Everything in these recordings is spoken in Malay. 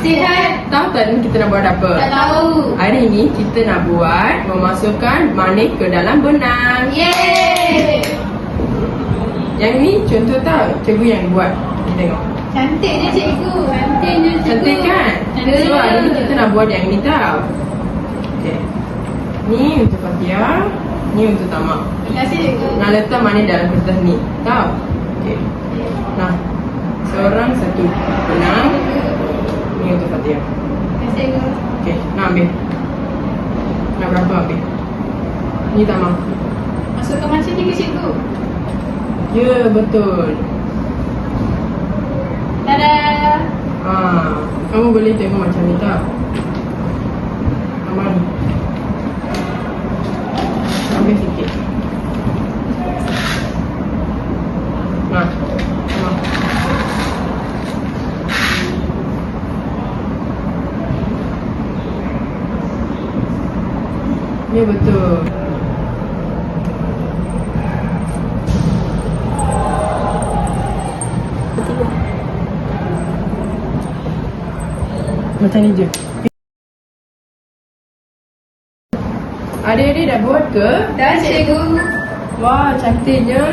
Sihat. Tahu tak ni kita nak buat apa? Tak tahu. Hari ni kita nak buat memasukkan manis ke dalam benang. Yeay. Yang ni contoh tau, cikgu yang buat. Kita tengok. Cantiknya cikgu. Cantiknya cikgu. Cantik kan? Cantik. So hari ni kita nak buat yang ni tau. Okay. Ni untuk Fatia, ni untuk Tamak. Terima kasih cikgu. Nak letak manis dalam kertas ni. Tahu? Okay. Nah, seorang satu benang. Ni untuk Fatia. Terima kasih cikgu. Okay, nak ambil. Nak berapa ambil? Ni Tamak. Masukkan macam ni ke cikgu? Ya, betul. Dadah. Kamu boleh tengok macam ni tau. Aman. Ambil sikit. Nah, aman. Ya, betul. Macam ni je. Adik-adik dah buat ke? Dah cikgu. Wah, cantiknya.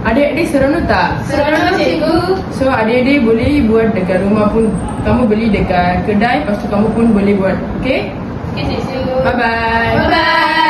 Adik-adik seronok tak? Seronok cikgu. So, adik-adik boleh buat dekat rumah pun. Kamu beli dekat kedai, lepas tu kamu pun boleh buat. Okay? Okay cikgu. Bye-bye. Bye-bye.